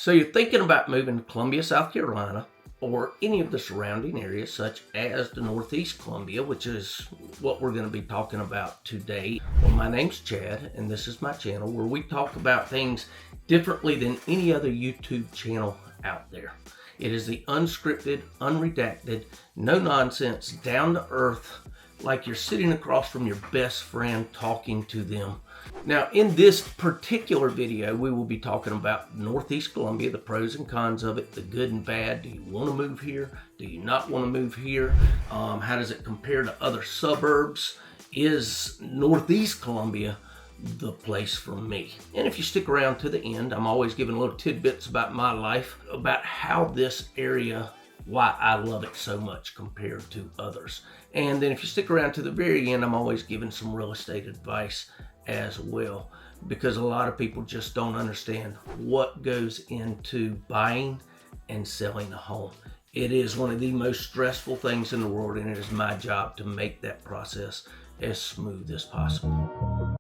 So you're thinking about moving to Columbia, South Carolina, or any of the surrounding areas such as the Northeast Columbia, which is what we're going to be talking about today. Well, my name's Chad, and this is my channel where we talk about things differently than any other YouTube channel out there. It is the unscripted, unredacted, no nonsense, down to earth, like you're sitting across from your best friend talking to them. Now, in this particular video, we will be talking about Northeast Columbia, the pros and cons of it, the good and bad. Do you want to move here? Do you not want to move here? How does it compare to other suburbs? Is Northeast Columbia the place for me? And if you stick around to the end, I'm always giving little tidbits about my life, about how this area, why I love it so much compared to others. And then if you stick around to the very end, I'm always giving some real estate advice as well, because a lot of people just don't understand what goes into buying and selling a home. It is one of the most stressful things in the world, and it is my job to make that process as smooth as possible.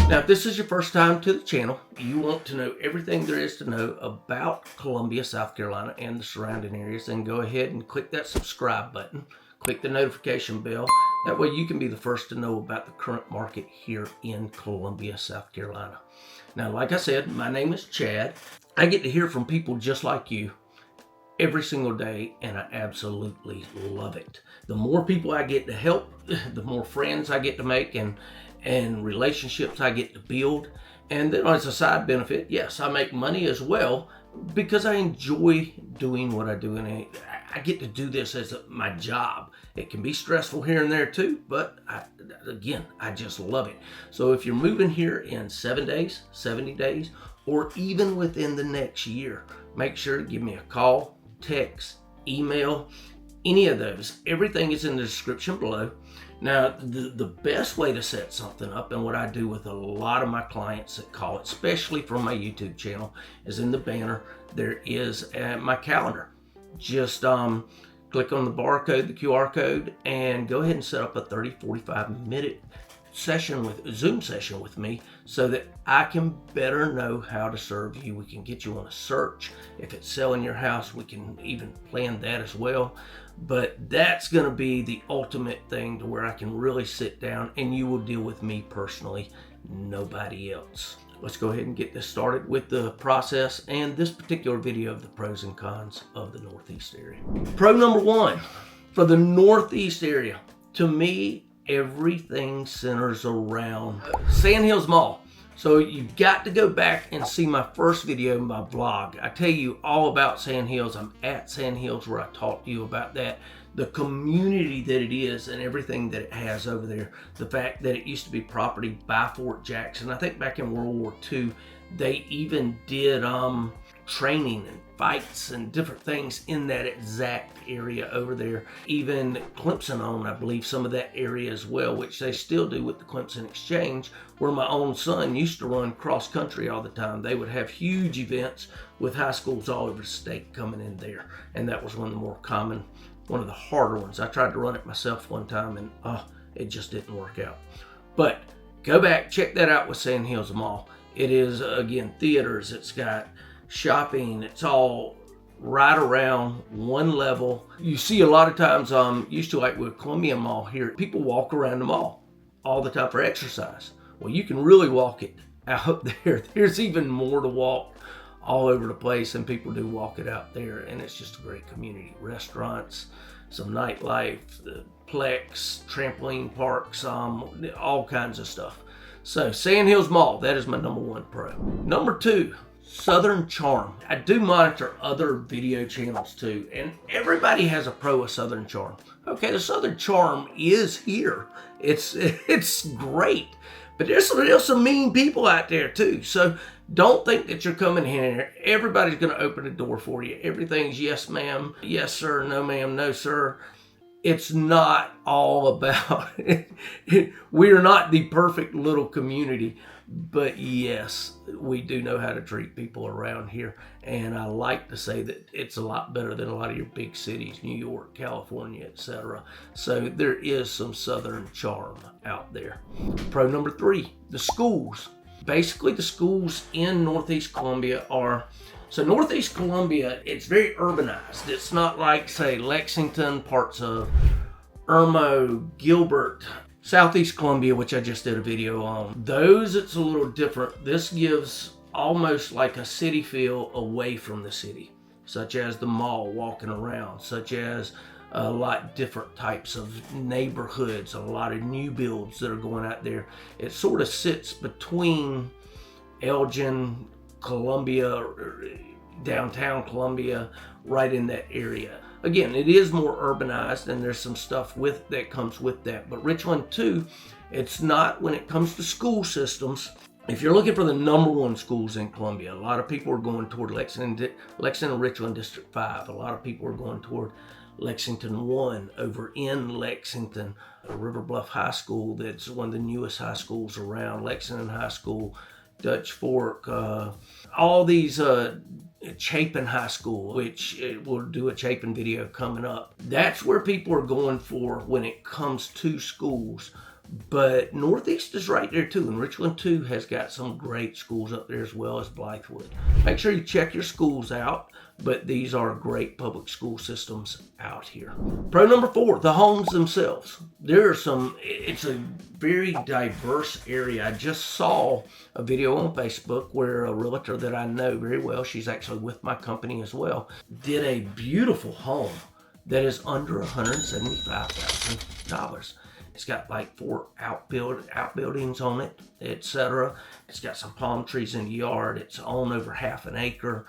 Now, if this is your first time to the channel, you want to know everything there is to know about Columbia, South Carolina, and the surrounding areas, then go ahead and click that subscribe button. Click the notification bell. That way you can be the first to know about the current market here in Columbia, South Carolina. Now, like I said, my name is Chad. I get to hear from people just like you every single day, and I absolutely love it. The more people I get to help, the more friends I get to make, and relationships I get to build. And then as a side benefit, yes, I make money as well because I enjoy doing what I do, and I get to do this as my job. It can be stressful here and there too, but I just love it. So if you're moving here in 7 days, 70 days, or even within the next year, make sure to give me a call, text, email, any of those. Everything is in the description below. Now, the best way to set something up, and what I do with a lot of my clients that call, especially from my YouTube channel, is in the banner, there is my calendar. Just click on the barcode, the QR code, and go ahead and set up a 30-45 minute Zoom session with me so that I can better know how to serve you. We can get you on a search. If it's selling your house, we can even plan that as well. But that's going to be the ultimate thing to where I can really sit down and you will deal with me personally, nobody else. Let's go ahead and get this started with the process and this particular video of the pros and cons of the Northeast area. Pro number one, for the Northeast area, to me, everything centers around Sandhill Mall. So you've got to go back and see my first video in my vlog. I tell you all about Sandhills. I'm at Sandhills where I talk to you about that. The community that it is and everything that it has over there. The fact that it used to be property by Fort Jackson. I think back in World War II, they even did training and fights and different things in that exact area over there. Even Clemson owned, I believe, some of that area as well, which they still do with the Clemson Exchange, where my own son used to run cross country all the time. They would have huge events with high schools all over the state coming in there. And that was one of the more common, one of the harder ones. I tried to run it myself one time and it just didn't work out. But go back, check that out with Sandhill Mall. It is, again, theaters. It's got shopping. It's all right around one level. You see a lot of times, used to like with Columbia Mall here, people walk around the mall all the time for exercise. Well, you can really walk it out there. There's even more to walk all over the place, and people do walk it out there, and it's just a great community. Restaurants, some nightlife, the Plex, trampoline parks, all kinds of stuff. So Sandhill Mall, that is my number one pro. Number two, Southern Charm. I do monitor other video channels too, and everybody has a pro of Southern Charm. Okay, the Southern Charm is here. It's great, but there's some mean people out there too. So don't think that you're coming here. Everybody's going to open the door for you. Everything's yes, ma'am, yes, sir, no, ma'am, no, sir. it's not all about it. We are not the perfect little community, but yes, we do know how to treat people around here. And I like to say that it's a lot better than a lot of your big cities, New York, California, etc. So there is some Southern charm out there. Pro number 3, the schools. Basically, the schools in Northeast Columbia are, so Northeast Columbia, it's very urbanized. It's not like, say, Lexington, parts of Irmo, Gilbert, Southeast Columbia, which I just did a video on. Those, it's a little different. This gives almost like a city feel away from the city, such as the mall, walking around, such as a lot different types of neighborhoods, a lot of new builds that are going out there. It sort of sits between Elgin, Columbia, downtown Columbia, right in that area. Again, it is more urbanized, and there's some stuff that comes with that. But Richland too, it's not, when it comes to school systems. If you're looking for the number 1 schools in Columbia, a lot of people are going toward Lexington, Richland District 5. A lot of people are going toward Lexington 1 over in Lexington. River Bluff High School, that's one of the newest high schools around. Lexington High School, Dutch Fork, all these, Chapin High School, which we'll do a Chapin video coming up. That's where people are going for when it comes to schools. But Northeast is right there too, and Richland too has got some great schools up there, as well as Blythewood. Make sure you check your schools out, but these are great public school systems out here. Pro number 4, the homes themselves. There are some, it's a very diverse area. I just saw a video on Facebook where a realtor that I know very well, she's actually with my company as well, did a beautiful home that is under $175,000. It's got like 4 outbuildings on it, etc. It's got some palm trees in the yard. It's on over half an acre.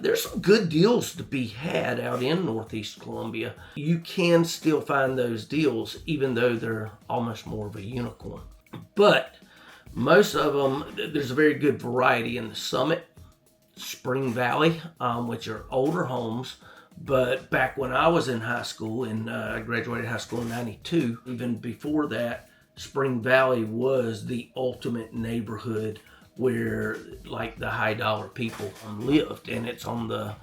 There's some good deals to be had out in Northeast Columbia. You can still find those deals, even though they're almost more of a unicorn. But most of them, there's a very good variety in the Summit, Spring Valley, which are older homes. But back when I was in high school, and I graduated high school in '92, even before that, Spring Valley was the ultimate neighborhood where like the high dollar people lived. And it's on the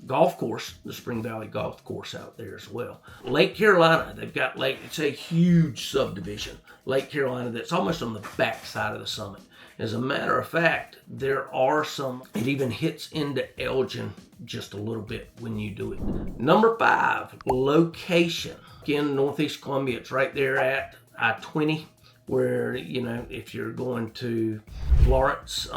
golf course, the Spring Valley Golf Course out there as well. Lake Carolina, they've got it's a huge subdivision. Lake Carolina, that's almost on the back side of the Summit. As a matter of fact, there are some, it even hits into Elgin just a little bit when you do it. Number 5, location. Again, Northeast Columbia, it's right there at I-20, where, you know, if you're going to Florence,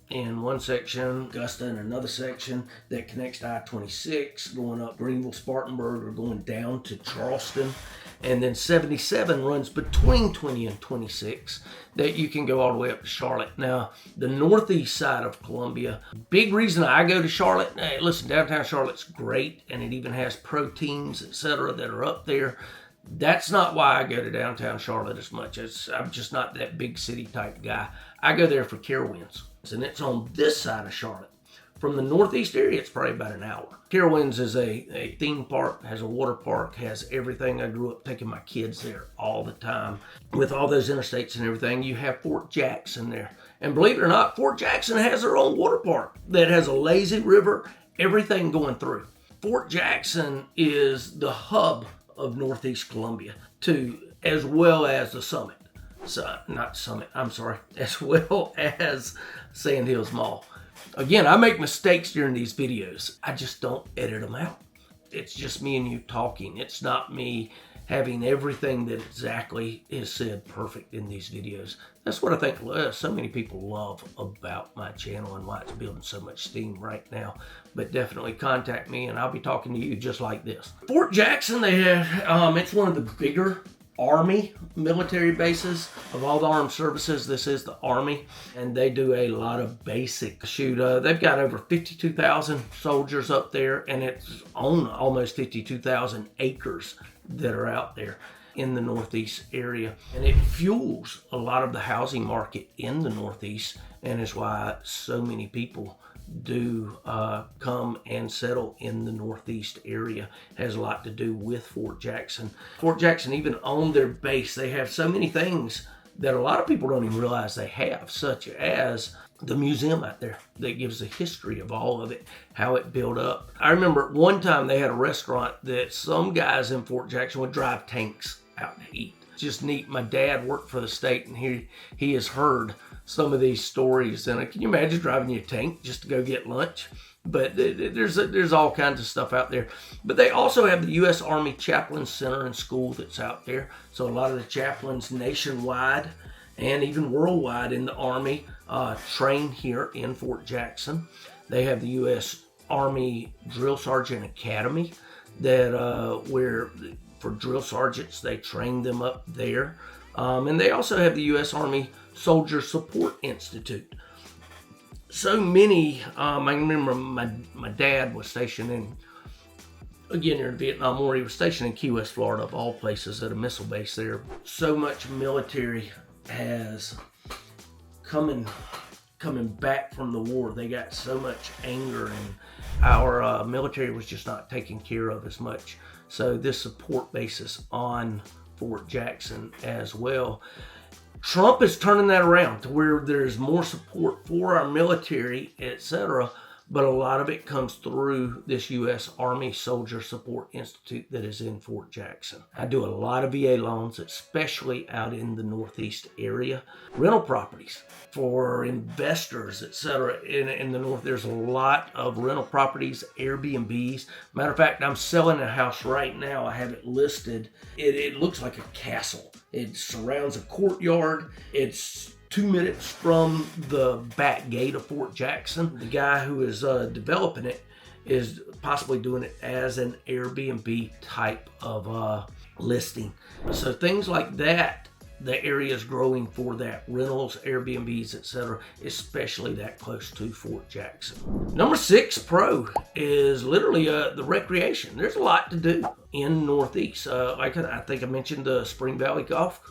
in one section, Augusta in another section that connects to I-26, going up Greenville, Spartanburg, or going down to Charleston. And then 77 runs between 20 and 26 that you can go all the way up to Charlotte. Now, the northeast side of Columbia, big reason I go to Charlotte, listen, downtown Charlotte's great, and it even has proteins, etc., that are up there. That's not why I go to downtown Charlotte as much. I'm just not that big city type guy. I go there for Carowinds, and it's on this side of Charlotte. From the northeast area, it's probably about an hour. Carowinds is a theme park, has a water park, has everything. I grew up taking my kids there all the time. With all those interstates and everything, you have Fort Jackson there. And believe it or not, Fort Jackson has their own water park that has a lazy river, everything going through. Fort Jackson is the hub of Northeast Columbia too, as well as the Summit. So, not Summit, I'm sorry, as well as Sandhill Mall. Again, I make mistakes during these videos. I just don't edit them out. It's just me and you talking. It's not me having everything that exactly is said perfect in these videos. That's what I think so many people love about my channel and why it's building so much steam right now. But definitely contact me and I'll be talking to you just like this. Fort Jackson, they have, it's one of the bigger Army military bases. Of all the armed services, this is the Army, and they do a lot of basic shoot. They've got over 52,000 soldiers up there, and it's on almost 52,000 acres that are out there in the northeast area, and it fuels a lot of the housing market in the northeast, and is why so many people do come and settle in the Northeast area. It has a lot to do with Fort Jackson. Fort Jackson even owned their base. They have so many things that a lot of people don't even realize they have, such as the museum out there that gives the history of all of it, how it built up. I remember one time they had a restaurant that some guys in Fort Jackson would drive tanks out to eat. Just neat. My dad worked for the state, and he has heard some of these stories. And can you imagine driving your tank just to go get lunch? But there's all kinds of stuff out there. But they also have the U.S. Army Chaplain Center and School that's out there. So a lot of the chaplains nationwide and even worldwide in the Army train here in Fort Jackson. They have the U.S. Army Drill Sergeant Academy that where for drill sergeants they train them up there. And they also have the U.S. Army Soldier Support Institute. So many, I remember my dad was stationed in, again, here in the Vietnam War. He was stationed in Key West, Florida, of all places, at a missile base there. So much military has coming back from the war. They got so much anger, and our military was just not taken care of as much. So this support basis on Fort Jackson as well. Trump is turning that around to where there's more support for our military, etc. But a lot of it comes through this U.S. Army Soldier Support Institute that is in Fort Jackson. I do a lot of VA loans, especially out in the Northeast area. Rental properties for investors, etc. In the North, there's a lot of rental properties, Airbnbs. Matter of fact, I'm selling a house right now. I have it listed. It looks like a castle. It surrounds a courtyard. It's 2 minutes from the back gate of Fort Jackson. The guy who is developing it is possibly doing it as an Airbnb type of listing. So things like that, the area is growing for that. Rentals, Airbnbs, etc., especially that close to Fort Jackson. Number 6 pro is literally the recreation. There's a lot to do in Northeast. Like I think I mentioned the Spring Valley Golf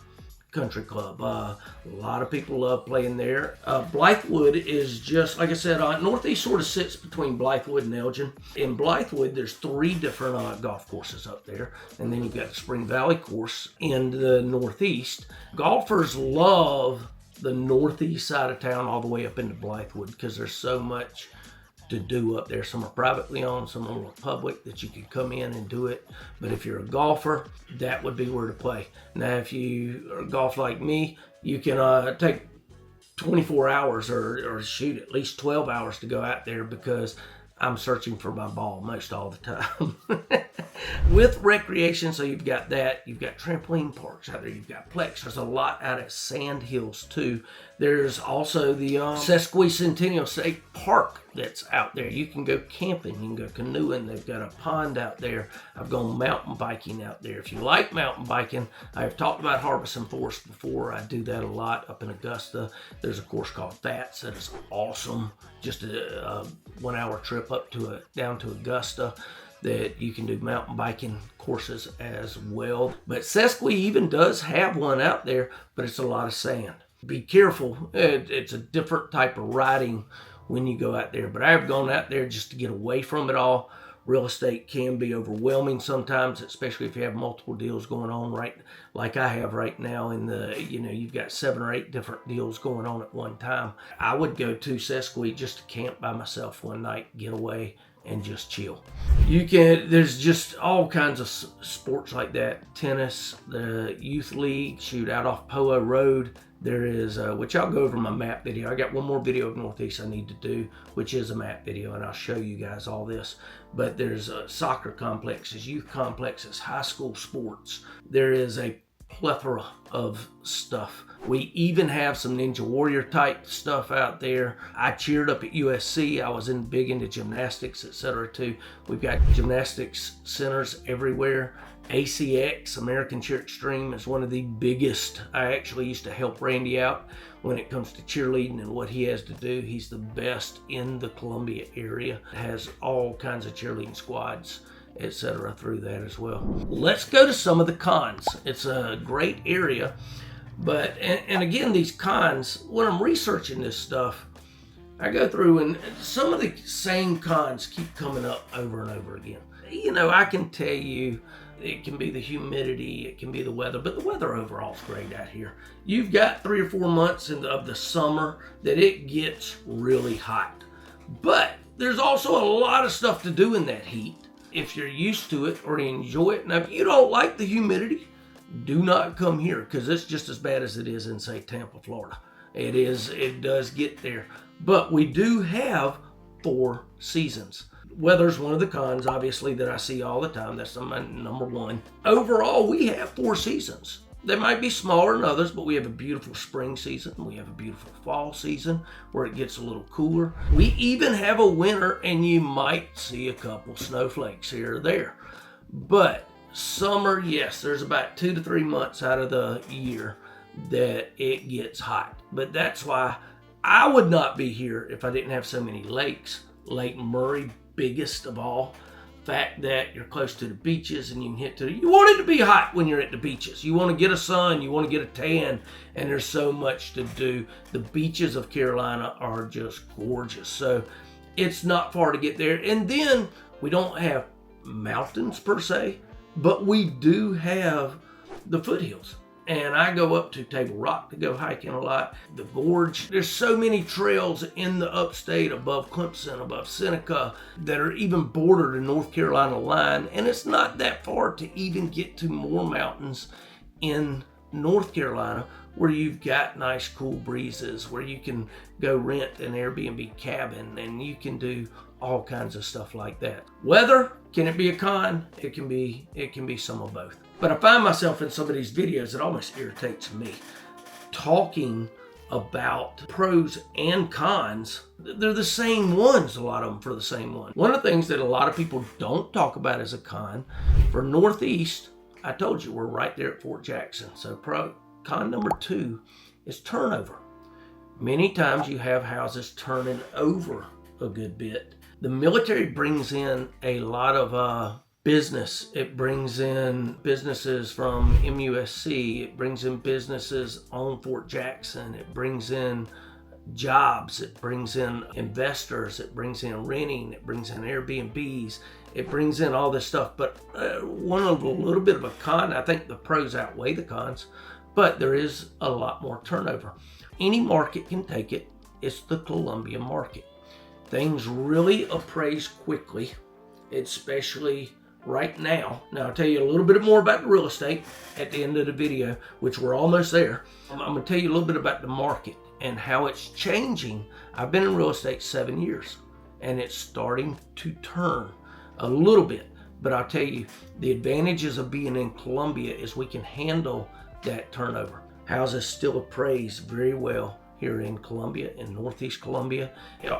Country Club. A lot of people love playing there. Blythewood is just, like I said, Northeast sort of sits between Blythewood and Elgin. In Blythewood, there's 3 different golf courses up there. And then you've got the Spring Valley course in the Northeast. Golfers love the Northeast side of town all the way up into Blythewood because there's so much to do up there. Some are privately owned, some are public, that you can come in and do it. But if you're a golfer, that would be where to play. Now, if you are golf like me, you can take 24 hours or shoot at least 12 hours to go out there because I'm searching for my ball most all the time. With recreation, so you've got that, you've got trampoline parks out there, you've got Plex. There's a lot out at Sandhills too. There's also the Sesquicentennial State Park that's out there. You can go camping, you can go canoeing. They've got a pond out there. I've gone mountain biking out there. If you like mountain biking, I've talked about Harbison Forest before. I do that a lot up in Augusta. There's a course called Fats that is awesome. Just a 1 hour trip down to Augusta that you can do mountain biking courses as well. But Sesqui even does have one out there, but it's a lot of sand. Be careful. It's a different type of riding when you go out there. But I've gone out there just to get away from it all. Real estate can be overwhelming sometimes, especially if you have multiple deals going on, right? Like I have right now you've got 7 or 8 different deals going on at one time. I would go to Sesqui just to camp by myself one night, get away, and just chill. There's just all kinds of sports like that. Tennis, the youth league, shoot out off Polo Road. There is, which I'll go over my map video. I got one more video of Northeast I need to do, which is a map video, and I'll show you guys all this. But there's soccer complexes, youth complexes, high school sports. There is a plethora of stuff. We even have some Ninja Warrior type stuff out there. I cheered up at USC. I was big into gymnastics, etc. too. We've got gymnastics centers everywhere. ACX, American Cheer Extreme, is one of the biggest. I actually used to help Randy out when it comes to cheerleading and what he has to do. He's the best in the Columbia area. Has all kinds of cheerleading squads, etc. through that as well. Let's go to some of the cons. It's a great area, but and again, these cons, when I'm researching this stuff, I go through and some of the same cons keep coming up over and over again. I can tell you it can be the humidity, it can be the weather, but the weather overall is great out here. You've got 3 or 4 months of the summer that it gets really hot. But there's also a lot of stuff to do in that heat if you're used to it or enjoy it. Now, if you don't like the humidity, do not come here because it's just as bad as it is in, say, Tampa, Florida. It does get there. But we do have 4 seasons. Weather's one of the cons, obviously, that I see all the time. That's my number one. Overall, we have 4 seasons. They might be smaller than others, but we have a beautiful spring season. We have a beautiful fall season where it gets a little cooler. We even have a winter, and you might see a couple snowflakes here or there. But summer, yes, there's about 2 to 3 months out of the year that it gets hot. But that's why I would not be here if I didn't have so many lakes. Lake Murray, biggest of all. Fact that you're close to the beaches and you can you want it to be hot when you're at the beaches. You want to get a sun, you want to get a tan, and there's so much to do. The beaches of Carolina are just gorgeous. So it's not far to get there. And then we don't have mountains per se, but we do have the foothills. And I go up to Table Rock to go hiking a lot. The Gorge. There's so many trails in the upstate above Clemson, above Seneca, that are even border the North Carolina line. And it's not that far to even get to more mountains in North Carolina where you've got nice cool breezes, where you can go rent an Airbnb cabin and you can do all kinds of stuff like that. Weather, can it be a con? It can be some of both. But I find myself in some of these videos, it almost irritates me, talking about pros and cons. They're the same ones, a lot of them for the same one. One of the things that a lot of people don't talk about as a con, for Northeast, I told you we're right there at Fort Jackson. So con number 2 is turnover. Many times you have houses turning over a good bit. The military brings in a lot of business. It brings in businesses from MUSC. It brings in businesses on Fort Jackson. It brings in jobs. It brings in investors. It brings in renting. It brings in Airbnbs. It brings in all this stuff. But one of a little bit of a con, I think the pros outweigh the cons, but there is a lot more turnover. Any market can take it. It's the Columbia market. Things really appraise quickly, especially right now. Now, I'll tell you a little bit more about the real estate at the end of the video, which we're almost there. I'm going to tell you a little bit about the market and how it's changing. I've been in real estate 7 years, and it's starting to turn a little bit. But I'll tell you, the advantages of being in Columbia is we can handle that turnover. Houses still appraise very well here in Columbia, in Northeast Columbia,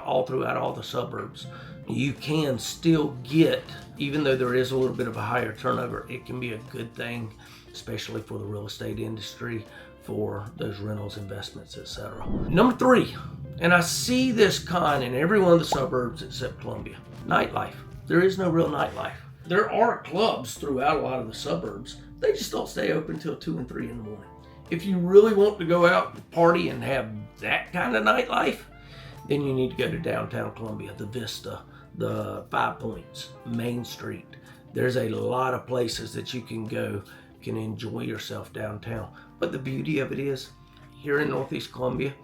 all throughout all the suburbs. You can still get, even though there is a little bit of a higher turnover, it can be a good thing, especially for the real estate industry, for those rentals, investments, etc. Number 3, and I see this con in every one of the suburbs except Columbia, nightlife. There is no real nightlife. There are clubs throughout a lot of the suburbs. They just don't stay open until 2 and 3 in the morning. If you really want to go out and party and have that kind of nightlife, then you need to go to downtown Columbia, the Vista, the 5 Points, Main Street. There's a lot of places that you can go, can enjoy yourself downtown. But the beauty of it is, here in Northeast Columbia,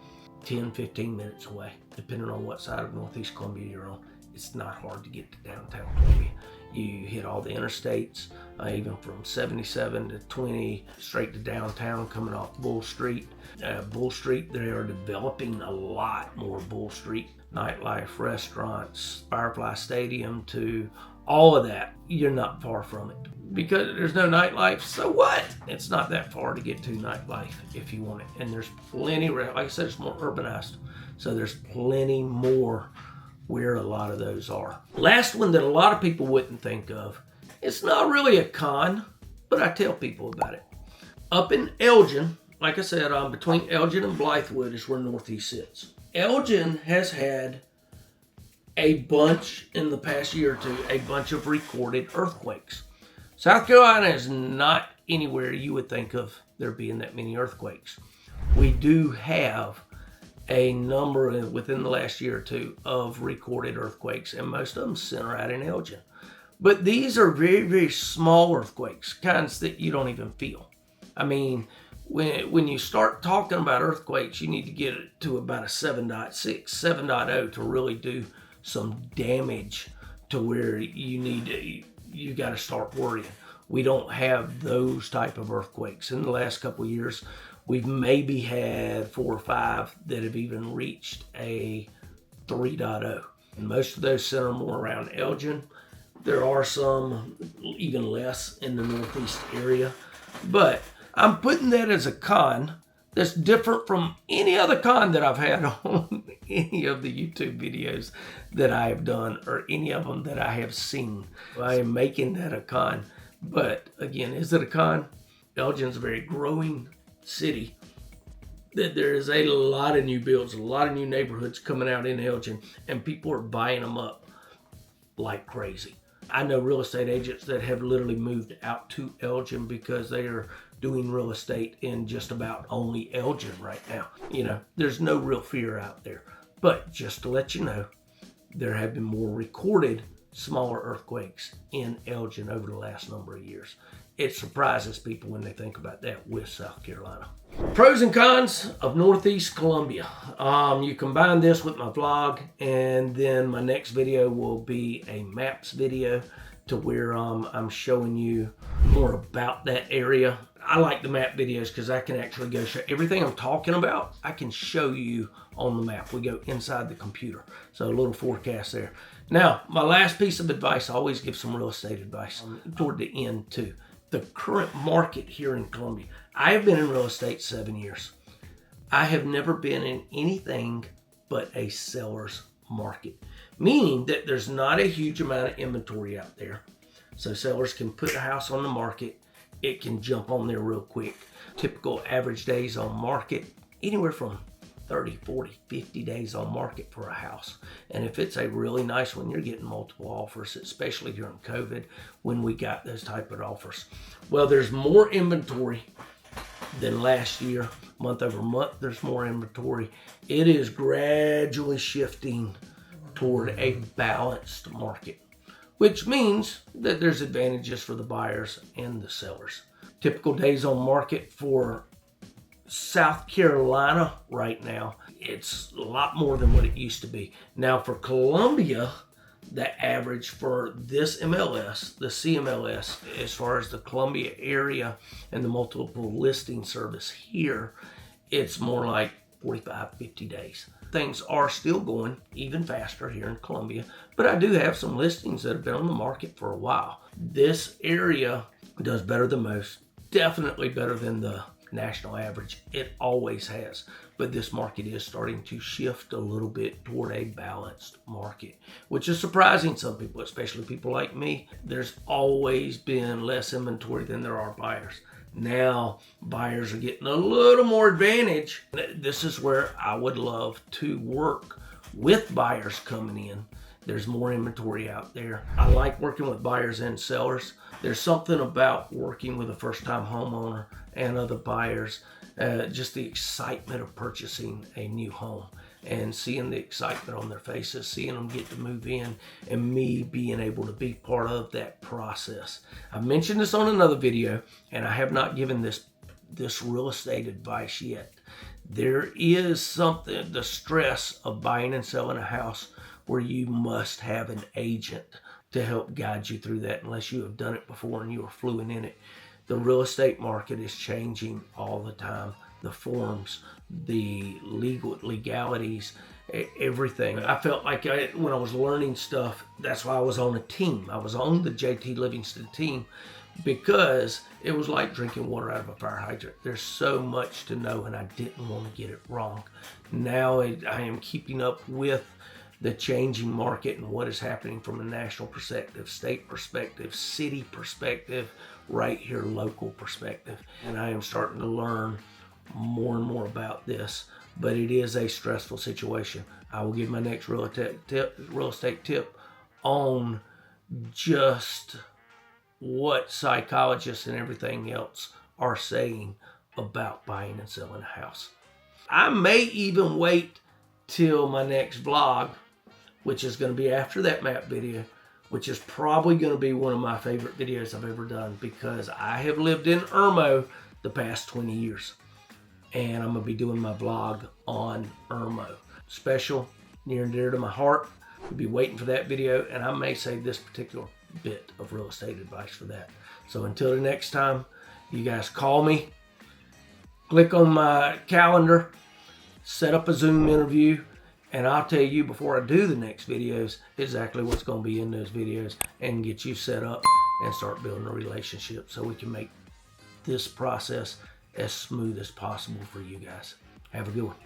10, 15 minutes away, depending on what side of Northeast Columbia you're on. It's not hard to get to downtown Columbia. You hit all the interstates, even from 77 to 20, straight to downtown, coming off Bull Street. Bull Street, they are developing a lot more Bull Street nightlife, restaurants, Firefly Stadium, to all of that. You're not far from it. Because there's no nightlife, so what? It's not that far to get to nightlife if you want it. And there's plenty, like I said, it's more urbanized. So there's plenty more where a lot of those are. Last one that a lot of people wouldn't think of. It's not really a con, but I tell people about it. Up in Elgin, like I said, between Elgin and Blythewood is where Northeast sits. Elgin has had a bunch in the past year or two, a bunch of recorded earthquakes. South Carolina is not anywhere you would think of there being that many earthquakes. We do have a number within the last year or two of recorded earthquakes, and most of them center out in Elgin. But these are very, very small earthquakes, kinds that you don't even feel. I mean, when you start talking about earthquakes, you need to get it to about a 7.6, 7.0 to really do some damage to where you got to start worrying. We don't have those type of earthquakes. In the last couple of years, we've maybe had 4 or 5 that have even reached a 3.0. And most of those center more around Elgin. There are some even less in the northeast area. But I'm putting that as a con that's different from any other con that I've had on any of the YouTube videos that I have done or any of them that I have seen. I am making that a con. But again, is it a con? Elgin's a very growing city. That there is a lot of new builds, a lot of new neighborhoods coming out in Elgin, and people are buying them up like crazy. I know real estate agents that have literally moved out to Elgin because they are doing real estate in just about only Elgin right now. You know, there's no real fear out there. But just to let you know, there have been more recorded smaller earthquakes in Elgin over the last number of years. It surprises people when they think about that with South Carolina. Pros and cons of Northeast Columbia. You combine this with my vlog, and then my next video will be a maps video to where I'm showing you more about that area. I like the map videos because I can actually go show everything I'm talking about. I can show you on the map. We go inside the computer. So a little forecast there. Now, my last piece of advice, I always give some real estate advice toward the end too. The current market here in Columbia. I have been in real estate 7 years. I have never been in anything but a seller's market, meaning that there's not a huge amount of inventory out there. So sellers can put a house on the market. It can jump on there real quick. Typical average days on market, anywhere from 30, 40, 50 days on market for a house. And if it's a really nice one, you're getting multiple offers, especially during COVID when we got those type of offers. Well, there's more inventory than last year. Month over month, there's more inventory. It is gradually shifting toward a balanced market, which means that there's advantages for the buyers and the sellers. Typical days on market for South Carolina right now, it's a lot more than what it used to be. Now for Columbia, the average for this MLS, the CMLS, as far as the Columbia area and the multiple listing service here, it's more like 45, 50 days. Things are still going even faster here in Columbia, but I do have some listings that have been on the market for a while. This area does better than most, definitely better than the national average. It always has, but this market is starting to shift a little bit toward a balanced market, which is surprising some people, especially people like me. There's always been less inventory than there are buyers. Now buyers are getting a little more advantage. This is where I would love to work with buyers coming in. There's more inventory out there. I like working with buyers and sellers. There's something about working with a first-time homeowner and other buyers, just the excitement of purchasing a new home and seeing the excitement on their faces, seeing them get to move in, and me being able to be part of that process. I've mentioned this on another video, and I have not given this real estate advice yet. There is something, the stress of buying and selling a house, where you must have an agent to help guide you through that unless you have done it before and you are fluent in it. The real estate market is changing all the time. The forms, the legalities, everything. I felt like when I was learning stuff, that's why I was on a team. I was on the JT Livingston team because it was like drinking water out of a fire hydrant. There's so much to know, and I didn't want to get it wrong. Now I am keeping up with the changing market and what is happening from a national perspective, state perspective, city perspective, right here, local perspective. And I am starting to learn more and more about this, but it is a stressful situation. I will give my next real estate tip on just what psychologists and everything else are saying about buying and selling a house. I may even wait till my next vlog, which is going to be after that map video, which is probably going to be one of my favorite videos I've ever done, because I have lived in Irmo the past 20 years. And I'm going to be doing my vlog on Irmo. Special, near and dear to my heart. We'll be waiting for that video, and I may save this particular bit of real estate advice for that. So until the next time, you guys call me, click on my calendar, set up a Zoom interview, and I'll tell you before I do the next videos exactly what's going to be in those videos and get you set up and start building a relationship so we can make this process as smooth as possible for you guys. Have a good one.